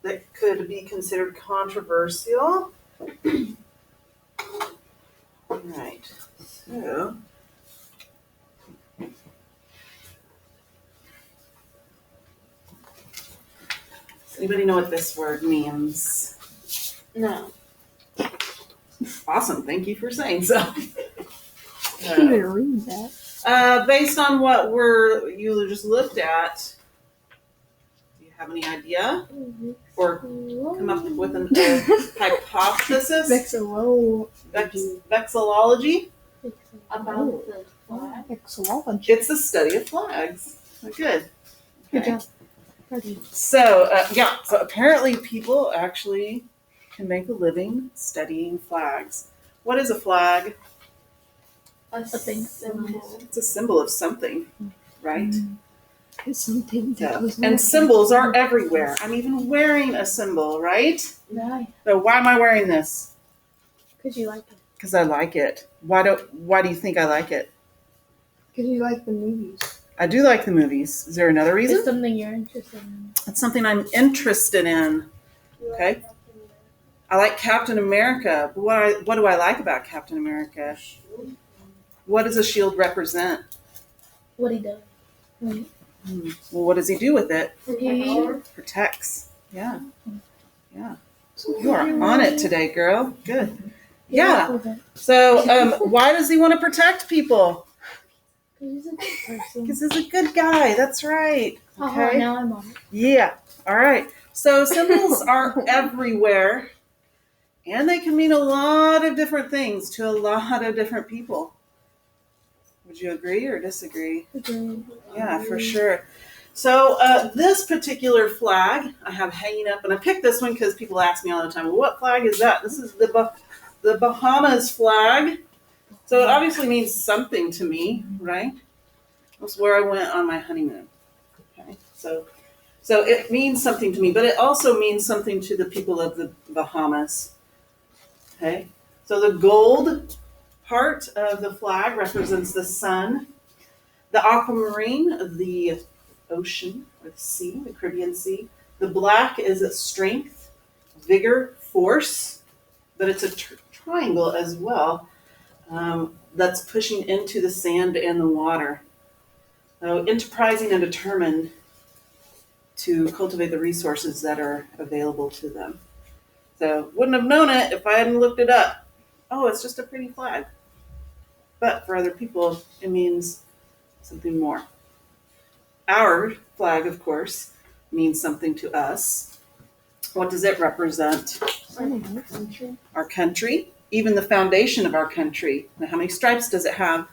that could be considered controversial. All right, so. Does anybody know what this word means? No. Awesome, thank you for saying so. I can't even read that. Based on what you just looked at, do you have any idea? Or come up with a hypothesis? Vexillology? About the flag? Vexillology. It's the study of flags. Good. Good Okay. job. Ready. So apparently people actually can make a living studying flags. What is a flag? A thing. symbol. It's a symbol of something, right? It's something that was And symbols are everywhere. I'm even wearing a symbol, right? Right. So why am I wearing this? Because you like it. Because I like it. Why do you think I like it? Because you like the movies. I do like the movies. Is there another reason? It's something you're interested in. It's something I'm interested in. Okay. I like Captain America. But what do I like about Captain America? What does a shield represent? What he does. Well, what does he do with it? He Protects. Yeah. Yeah. You are on it today, girl. Good. Yeah. So, why does he want to protect people? He's a good person. Because he's a good guy. That's right. Okay. Now I'm on it. Yeah. All right. So symbols are everywhere, and they can mean a lot of different things to a lot of different people. Would you agree or disagree? Agreed. Yeah, for sure. So this particular flag I have hanging up, and I picked this one because people ask me all the time, well, what flag is that? This is the Bahamas flag. So it obviously means something to me, right? That's where I went on my honeymoon. Okay, so it means something to me, but it also means something to the people of the Bahamas. Okay, so the gold part of the flag represents the sun. The aquamarine, the ocean or the sea, the Caribbean Sea. The black is its strength, vigor, force, but it's a triangle as well. That's pushing into the sand and the water. So enterprising and determined to cultivate the resources that are available to them. So wouldn't have known it if I hadn't looked it up. Oh, it's just a pretty flag. But for other people, it means something more. Our flag, of course, means something to us. What does it represent? Our country, even the foundation of our country. Now, how many stripes does it have?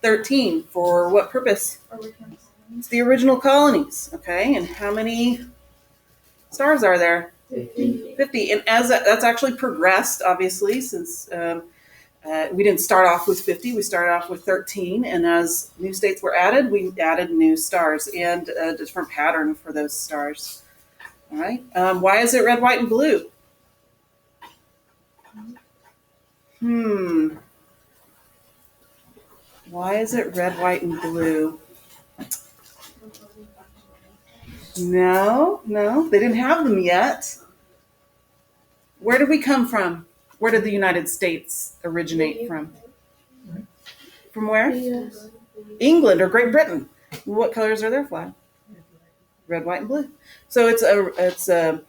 13. For what purpose? It's the original colonies, okay? And how many stars are there? 50. And as that's actually progressed, obviously, since we didn't start off with 50, we started off with 13. And as new states were added, we added new stars and a different pattern for those stars. All right. Why is it red, white, and blue? Why is it red, white, and blue? No, they didn't have them yet. Where did we come from? Where did the United States originate from? From where? Yes. England or Great Britain. What colors are their flag? Red, white, and blue. So it's a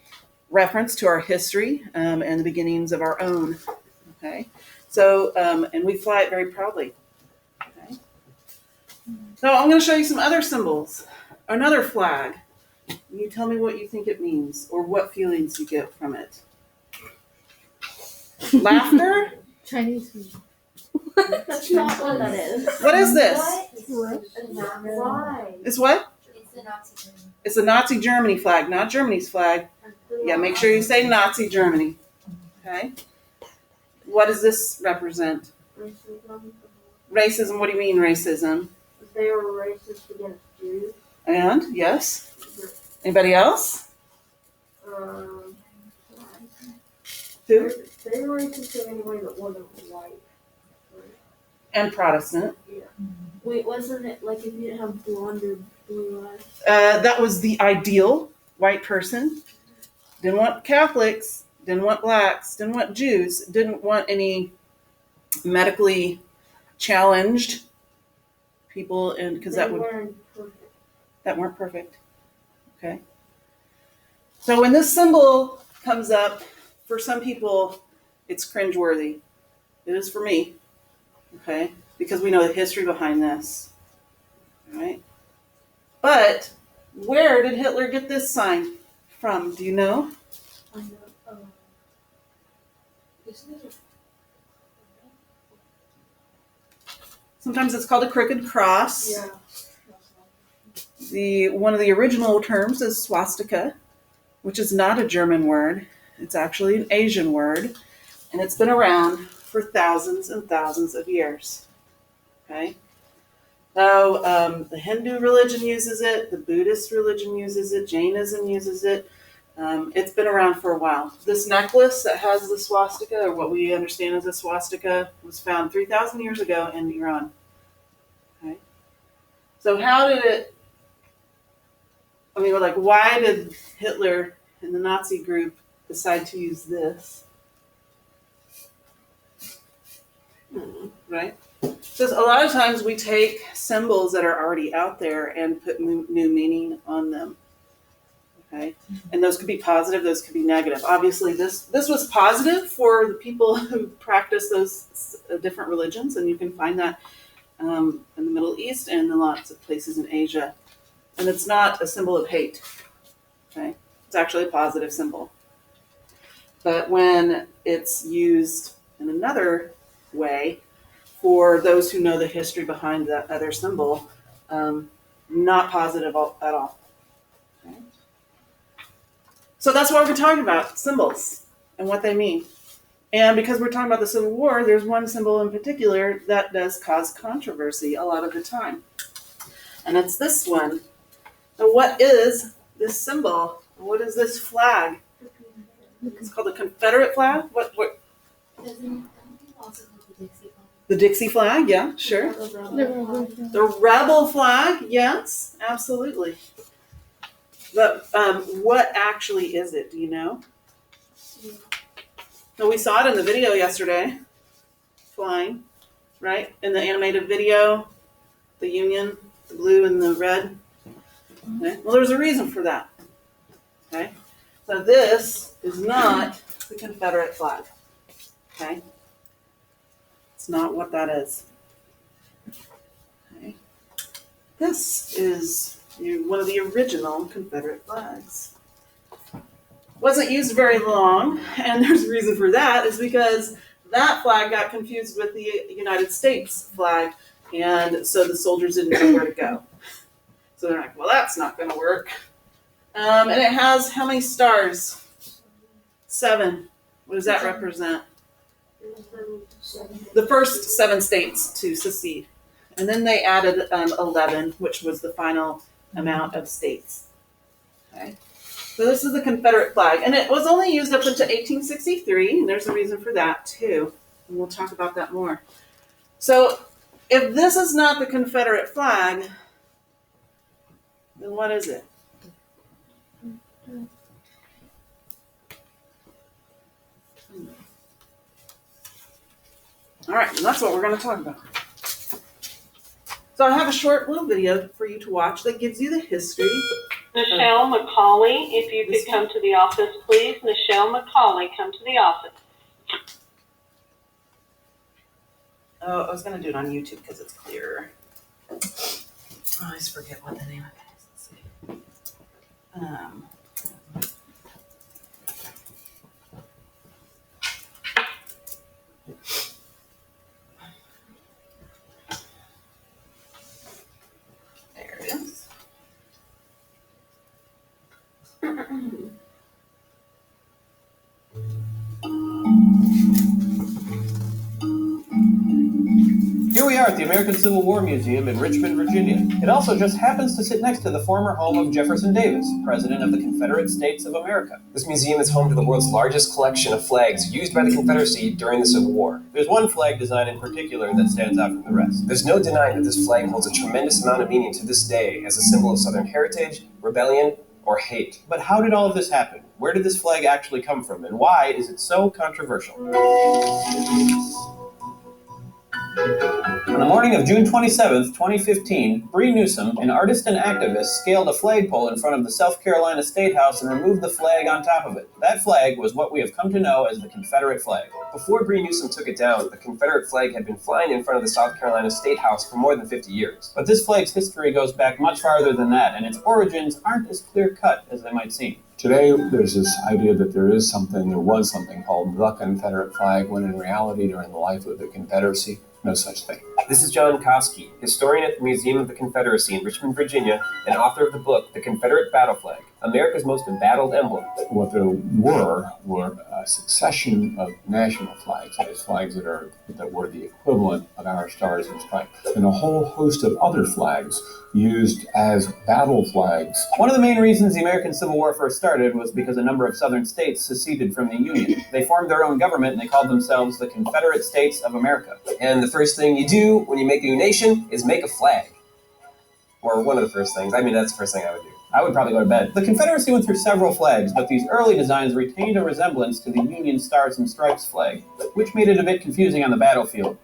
reference to our history and the beginnings of our own. Okay. So and we fly it very proudly. Okay. So I'm going to show you some other symbols. Another flag. You tell me what you think it means or what feelings you get from it. Laughter? Chinese food. That's not what that is. What is this? Why? It's what? It's the Nazi Germany. It's the Nazi Germany flag, not Germany's flag. Yeah, make sure you say Nazi Germany. Okay. What does this represent? Racism. What do you mean racism? They were racist against Jews. And yes. Anybody else? Who? They were racist to anybody that wasn't white. And Protestant. Yeah. Wait, wasn't it like if you didn't have blonde or blue eyes? That was the ideal white person, didn't want Catholics, didn't want blacks, didn't want Jews, didn't want any medically challenged people, and because that weren't perfect. Okay. So when this symbol comes up, for some people, it's cringeworthy. It is for me. Okay, because we know the history behind this. All right. But where did Hitler get this sign from? Do you know? I know. Isn't it Sometimes it's called a crooked cross. Yeah. One of the original terms is swastika, which is not a German word. It's actually an Asian word, and it's been around for thousands and thousands of years. Okay. So the Hindu religion uses it, the Buddhist religion uses it, Jainism uses it. It's been around for a while. This necklace that has the swastika, or what we understand as a swastika, was found 3,000 years ago in Iran. Okay. So how did it, why did Hitler and the Nazi group decide to use this? Right? So a lot of times we take symbols that are already out there and put new meaning on them. Okay, and those could be positive, those could be negative. Obviously, this was positive for the people who practice those different religions, and you can find that in the Middle East and in lots of places in Asia. And it's not a symbol of hate. Okay, it's actually a positive symbol. But when it's used in another way, for those who know the history behind that other symbol, not positive at all. Okay. So that's what we're talking about, symbols and what they mean. And because we're talking about the Civil War, there's one symbol in particular that does cause controversy a lot of the time. And it's this one. Now, what is this symbol? What is this flag? It's called the Confederate flag? What? Doesn't also called the Dixie flag? The Dixie flag, yeah, sure. The rebel flag, yes, absolutely. But what actually is it? Do you know? Yeah. No, we saw it in the video yesterday, flying, right? In the animated video, the Union, the blue and the red. Okay. Well, there's a reason for that. Okay. So this is not the Confederate flag. Okay. It's not what that is. Okay. This is one of the original Confederate flags. Wasn't used very long, and there's a reason for that, is because that flag got confused with the United States flag, and so the soldiers didn't know where to go. So they're like, well, that's not going to work. And it has how many stars? 7. What does that represent? The first 7 states to secede. And then they added 11, which was the final amount of states. Okay. So this is the Confederate flag. And it was only used up until 1863, and there's a reason for that too. And we'll talk about that more. So if this is not the Confederate flag, then what is it? All right, and that's what we're going to talk about. So I have a short little video for you to watch that gives you the history. Michelle McCauley, if you could come to the office, please. Michelle McCauley, come to the office. Oh, I was going to do it on YouTube because it's clearer. I always forget what the name of it is. Let's see. There it is. Here we are at the American Civil War Museum in Richmond, Virginia. It also just happens to sit next to the former home of Jefferson Davis, President of the Confederate States of America. This museum is home to the world's largest collection of flags used by the Confederacy during the Civil War. There's one flag design in particular that stands out from the rest. There's no denying that this flag holds a tremendous amount of meaning to this day as a symbol of Southern heritage, rebellion, or hate. But how did all of this happen? Where did this flag actually come from? And why is it so controversial? On the morning of June 27th, 2015, Bree Newsom, an artist and activist, scaled a flagpole in front of the South Carolina State House and removed the flag on top of it. That flag was what we have come to know as the Confederate flag. Before Bree Newsom took it down, the Confederate flag had been flying in front of the South Carolina State House for more than 50 years. But this flag's history goes back much farther than that, and its origins aren't as clear-cut as they might seem. Today, there's this idea that there was something called the Confederate flag, when in reality, during the life of the Confederacy, no such thing. This is John Koski, historian at the Museum of the Confederacy in Richmond, Virginia, and author of the book, The Confederate Battle Flag, America's Most Embattled Emblem. What there were a succession of national flags, that is, flags that were the equivalent of our stars and stripes, and a whole host of other flags used as battle flags. One of the main reasons the American Civil War first started was because a number of southern states seceded from the Union. They formed their own government and they called themselves the Confederate States of America. And the first thing you do when you make a new nation is make a flag. Or one of the first things. I mean, that's the first thing I would do. I would probably go to bed. The Confederacy went through several flags, but these early designs retained a resemblance to the Union Stars and Stripes flag, which made it a bit confusing on the battlefield.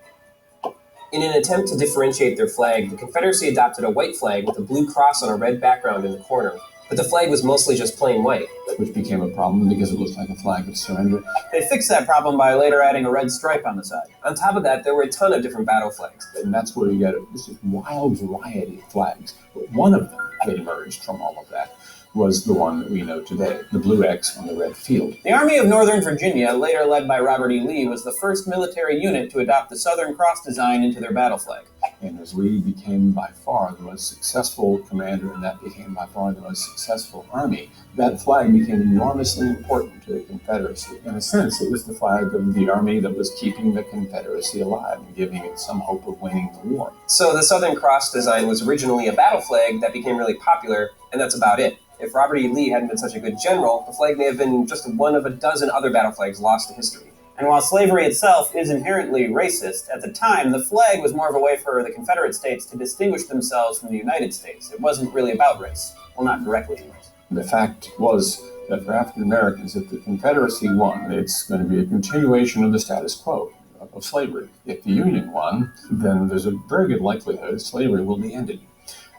In an attempt to differentiate their flag, the Confederacy adopted a white flag with a blue cross on a red background in the corner. But the flag was mostly just plain white. Which became a problem because it looked like a flag of surrender. They fixed that problem by later adding a red stripe on the side. On top of that, there were a ton of different battle flags. And that's where you get this wild variety of flags. But one of them that emerged from all of that was the one that we know today, the blue X on the red field. The Army of Northern Virginia, later led by Robert E. Lee, was the first military unit to adopt the Southern Cross design into their battle flag. And as Lee became by far the most successful commander, and that became by far the most successful army, that flag became enormously important to the Confederacy. In a sense, it was the flag of the army that was keeping the Confederacy alive and giving it some hope of winning the war. So the Southern Cross design was originally a battle flag that became really popular, and that's about it. If Robert E. Lee hadn't been such a good general, the flag may have been just one of a dozen other battle flags lost to history. And while slavery itself is inherently racist, at the time, the flag was more of a way for the Confederate States to distinguish themselves from the United States. It wasn't really about race. Well, not directly anyways. The fact was that for African Americans, if the Confederacy won, it's going to be a continuation of the status quo of slavery. If the Union won, then there's a very good likelihood slavery will be ended.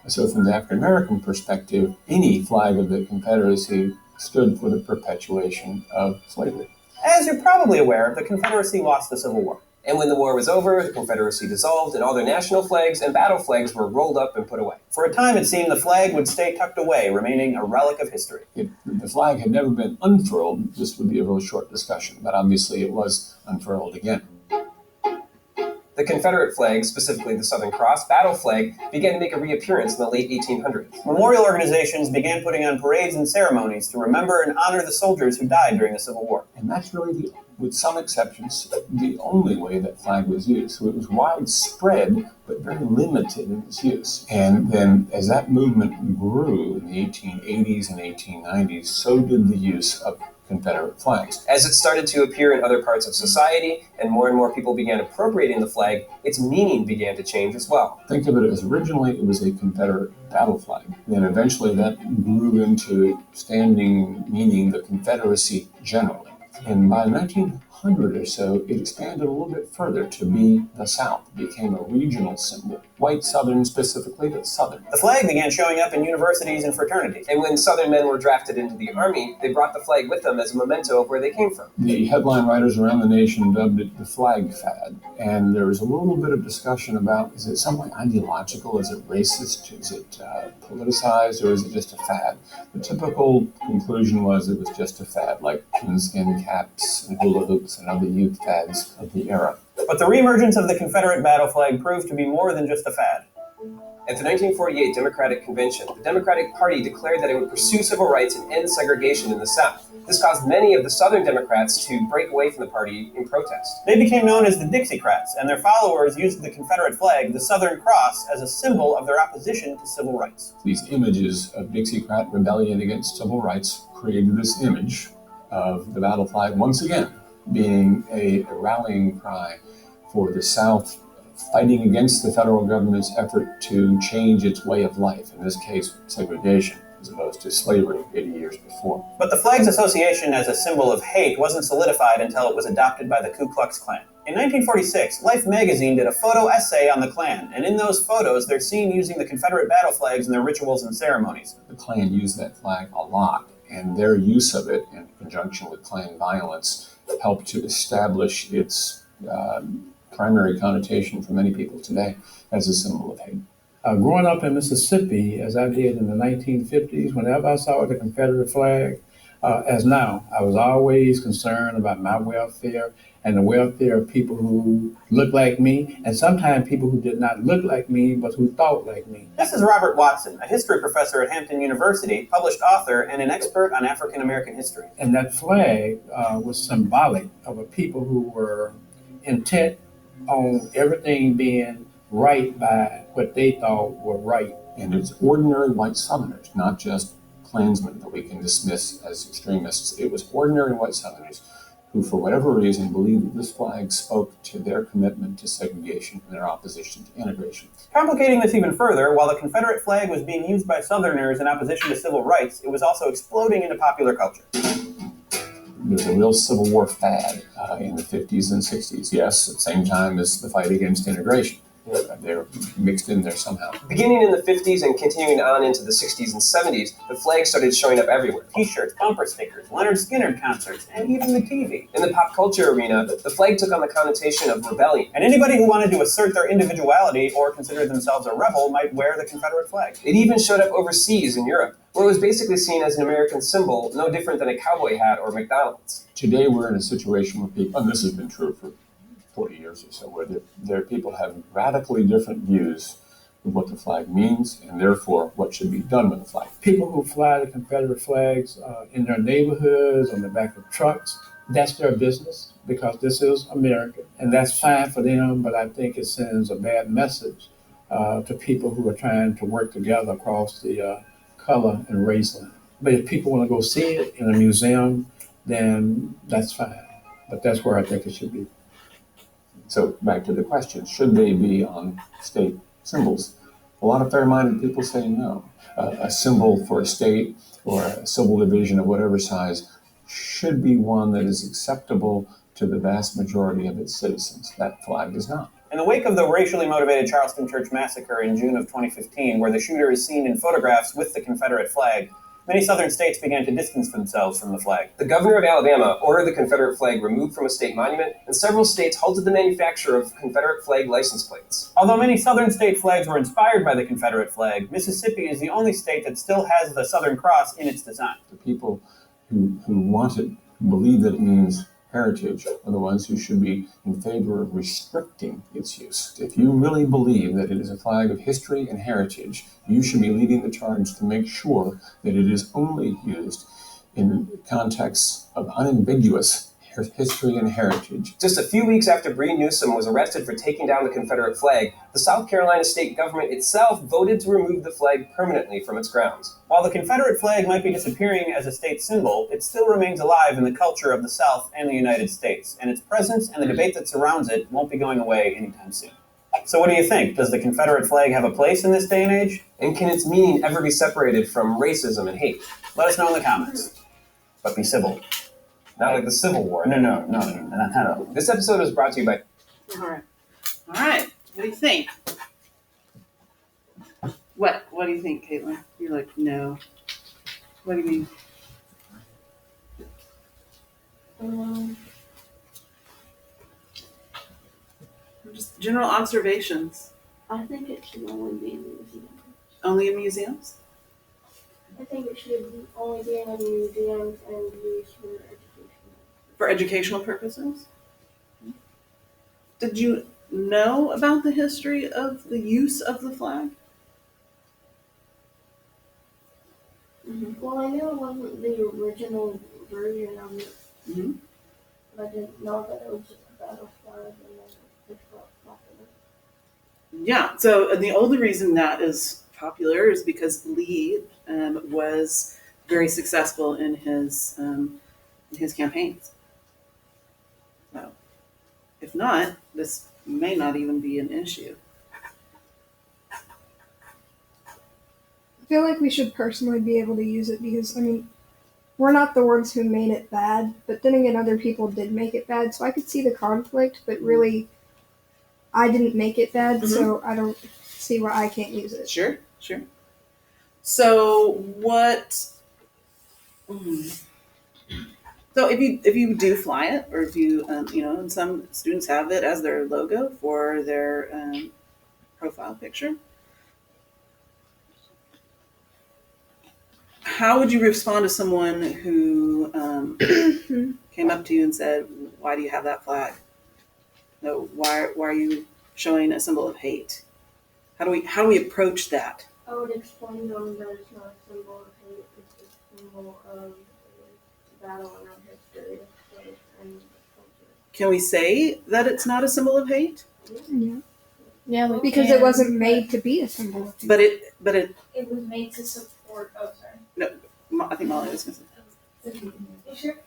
So from the African American perspective, any flag of the Confederacy stood for the perpetuation of slavery. As you're probably aware, the Confederacy lost the Civil War. And when the war was over, the Confederacy dissolved, and all their national flags and battle flags were rolled up and put away. For a time, it seemed the flag would stay tucked away, remaining a relic of history. If the flag had never been unfurled, this would be a real short discussion, but obviously it was unfurled again. The Confederate flag, specifically the Southern Cross battle flag, began to make a reappearance in the late 1800s. Memorial organizations began putting on parades and ceremonies to remember and honor the soldiers who died during the Civil War. And that's really, with some exceptions, the only way that flag was used. So it was widespread, but very limited in its use. And then as that movement grew in the 1880s and 1890s, so did the use of Confederate flags. As it started to appear in other parts of society, and more people began appropriating the flag, its meaning began to change as well. Think of it as originally it was a Confederate battle flag. Then eventually that grew into standing meaning the Confederacy generally. And by 1900 or so, it expanded a little bit further to be the South. It became a regional symbol. White Southern specifically, but Southern. The flag began showing up in universities and fraternities. And when Southern men were drafted into the Army, they brought the flag with them as a memento of where they came from. The headline writers around the nation dubbed it the flag fad. And there was a little bit of discussion about, is it something ideological? Is it racist? Is it politicized? Or is it just a fad? The typical conclusion was it was just a fad, like coonskin caps and hula hoops and other youth fads of the era. But the reemergence of the Confederate battle flag proved to be more than just a fad. At the 1948 Democratic Convention, the Democratic Party declared that it would pursue civil rights and end segregation in the South. This caused many of the Southern Democrats to break away from the party in protest. They became known as the Dixiecrats, and their followers used the Confederate flag, the Southern Cross, as a symbol of their opposition to civil rights. These images of Dixiecrat rebellion against civil rights created this image of the battle flag once again being a rallying cry for the South fighting against the federal government's effort to change its way of life, in this case, segregation. as opposed to slavery 80 years before. But the flag's association as a symbol of hate wasn't solidified until it was adopted by the Ku Klux Klan. In 1946, Life magazine did a photo essay on the Klan, and in those photos, they're seen using the Confederate battle flags in their rituals and ceremonies. The Klan used that flag a lot, and their use of it in conjunction with Klan violence helped to establish its primary connotation for many people today as a symbol of hate. Growing up in Mississippi, as I did in the 1950s, whenever I saw the Confederate flag, as now, I was always concerned about my welfare and the welfare of people who looked like me, and sometimes people who did not look like me, but who thought like me. This is Robert Watson, a history professor at Hampton University, published author, and an expert on African American history. And that flag was symbolic of a people who were intent on everything being right by what they thought were right. And it's ordinary white Southerners, not just Klansmen that we can dismiss as extremists. It was ordinary white Southerners who, for whatever reason, believed that this flag spoke to their commitment to segregation and their opposition to integration. Complicating this even further, while the Confederate flag was being used by Southerners in opposition to civil rights, it was also exploding into popular culture. There's a real Civil War fad in the 50s and 60s, yes, at the same time as the fight against integration. They're mixed in there somehow. Beginning in the 50s and continuing on into the 60s and 70s, the flag started showing up everywhere. T-shirts, bumper stickers, Leonard Skinner concerts, and even the TV. In the pop culture arena, the flag took on the connotation of rebellion. And anybody who wanted to assert their individuality or consider themselves a rebel might wear the Confederate flag. It even showed up overseas in Europe, where it was basically seen as an American symbol, no different than a cowboy hat or McDonald's. Today we're in a situation where people, and this has been true for 40 years or so, where there people have radically different views of what the flag means and therefore what should be done with the flag. People who fly the Confederate flags in their neighborhoods, on the back of trucks, that's their business because this is America. And that's fine for them, but I think it sends a bad message to people who are trying to work together across the color and race line. But if people want to go see it in a museum, then that's fine. But that's where I think it should be. So back to the question, should they be on state symbols? A lot of fair-minded people say no. A symbol for a state or a civil division of whatever size should be one that is acceptable to the vast majority of its citizens. That flag does not. In the wake of the racially motivated Charleston Church Massacre in June of 2015, where the shooter is seen in photographs with the Confederate flag, many southern states began to distance themselves from the flag. The governor of Alabama ordered the Confederate flag removed from a state monument, and several states halted the manufacture of Confederate flag license plates. Although many southern state flags were inspired by the Confederate flag, Mississippi is the only state that still has the Southern Cross in its design. The people who want it, who believe that it means heritage, are the ones who should be in favor of restricting its use. If you really believe that it is a flag of history and heritage, you should be leading the charge to make sure that it is only used in contexts of unambiguous history and heritage. Just a few weeks after Bree Newsom was arrested for taking down the Confederate flag, the South Carolina state government itself voted to remove the flag permanently from its grounds. While the Confederate flag might be disappearing as a state symbol, it still remains alive in the culture of the South and the United States, and its presence and the debate that surrounds it won't be going away anytime soon. So what do you think? Does the Confederate flag have a place in this day and age? And can its meaning ever be separated from racism and hate? Let us know in the comments. But be civil. Not like the Civil War. No, not at all. This episode was brought to you by... All right. What do you think? What do you think, Caitlin? You're like, no. What do you mean? Just general observations. I think it should only be in museums. Only in museums? I think it should only be in museums and used for education. For educational purposes? Did you know about the history of the use of the flag? Mm-hmm. Well, I knew it wasn't the original version of it. Mm-hmm. But I didn't know that it was just a battle flag and then it got popular. Yeah, so the only reason that is popular is because Lee was very successful in his campaigns. So, if not, this may not even be an issue. I feel like we should personally be able to use it because, I mean, we're not the ones who made it bad, but then again, other people did make it bad, so I could see the conflict, but really, I didn't make it bad, so I don't see why I can't use it. Sure. So what? So if you do fly it, or if you and some students have it as their logo for their profile picture, how would you respond to someone who came up to you and said, "Why do you have that flag? No, why are you showing a symbol of hate?" How do we approach that? I would explain to them that it's not a symbol of hate, it's a symbol of battle in our history, faith, and culture. Can we say that it's not a symbol of hate? Yeah. Yeah, we Because can, it wasn't made to be a symbol of hate. But it. It was made to support. Oh, sorry. I think Molly was going to say. You sure?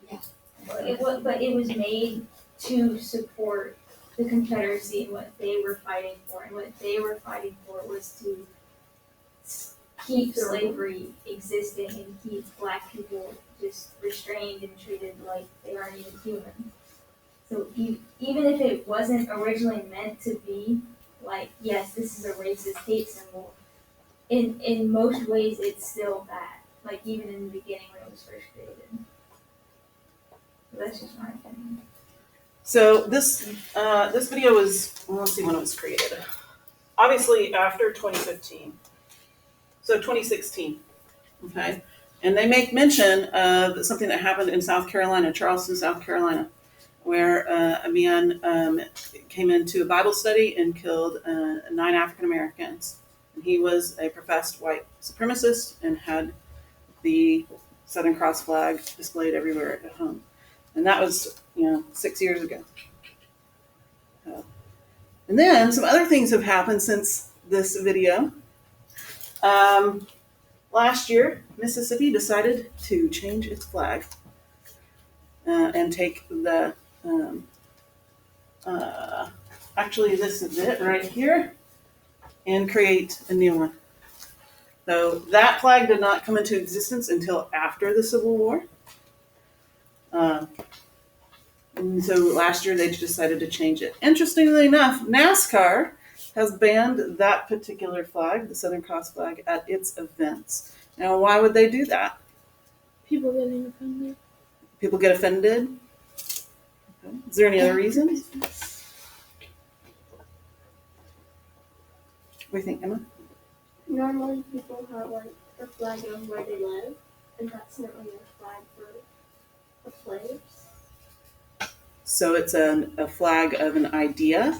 Yeah. But it was made to support the Confederacy and what they were fighting for, and what they were fighting for was to keep slavery existing and keep Black people just restrained and treated like they aren't even human. So even if it wasn't originally meant to be like, yes, this is a racist hate symbol, in most ways it's still bad. Like even in the beginning when it was first created. So that's just my opinion. So this video was, let's see when it was created. Obviously after 2015. So 2016. Okay. And they make mention of something that happened in South Carolina, Charleston, South Carolina, where a man came into a Bible study and killed 9 African Americans. And he was a professed white supremacist and had the Southern Cross flag displayed everywhere at home. And that was, 6 years ago. And then some other things have happened since this video. Last year, Mississippi decided to change its flag and take the, actually this is it right here, and create a new one. So that flag did not come into existence until after the Civil War. And so last year they decided to change it. Interestingly enough, NASCAR has banned that particular flag, the Southern Cross flag, at its events. Now, why would they do that? People getting offended. People get offended? Okay. Is there any other reasons? What do you think, Emma? Normally people have like a flag of where they live, and that's not really a flag for the slaves. So it's a flag of an idea.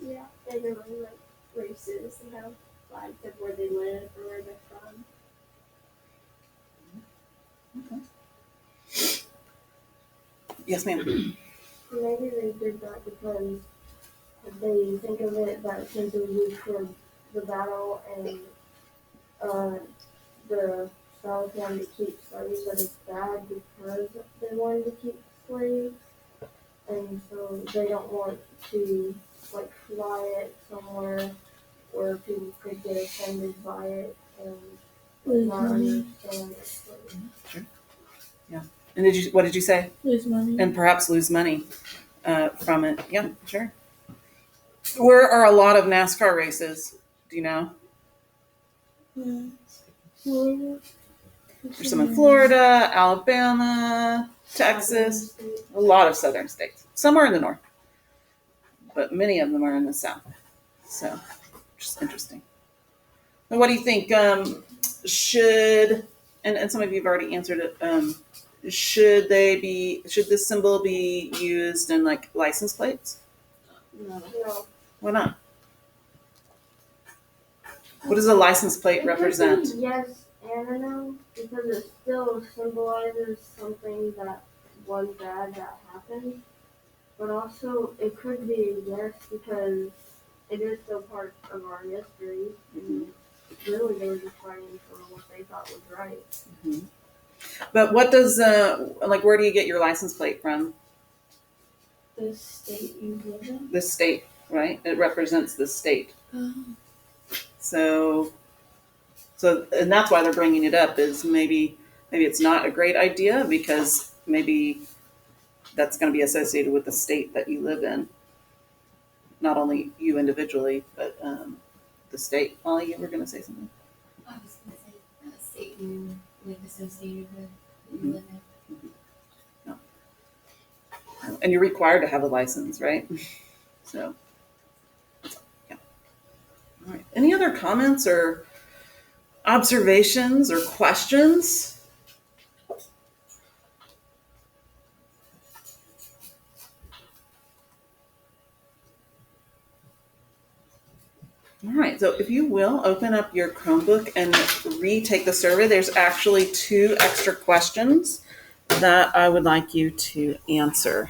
Yeah, they really like races and have flags of where they live or where they're from. Yes, ma'am. Maybe they did that because they think of it that since it was used for the battle and the South wanted to keep slaves, that it's bad because they wanted to keep slaves, and so they don't want to like fly it somewhere where people could get offended by it and not understand it. And what did you say? Lose money. And perhaps lose money from it. Yeah, sure. Where are a lot of NASCAR races? Do you know? There's some in Florida, Alabama, Texas, a lot of southern states. Some are in the north, but many of them are in the south. So, just interesting. And what do you think? Should some of you have already answered it. Should this symbol be used in like license plates? No. Why not? What does a license plate represent? Yes and no, because it still symbolizes something that was bad that happened. But also, it could be yes because it is still part of our history. And really, they were just fighting for what they thought was right. Mm-hmm. But what does where do you get your license plate from? The state you live in? The state, right? It represents the state. Oh. So So, and that's why they're bringing it up, is maybe it's not a great idea because maybe that's going to be associated with the state that you live in. Not only you individually, but the state. Molly, you were going to say something. I was going to say state you live associated with, that you live in. And you're required to have a license, right? So, yeah. All right. Any other comments or observations or questions? All right, so if you will, open up your Chromebook and retake the survey. There's actually 2 extra questions that I would like you to answer.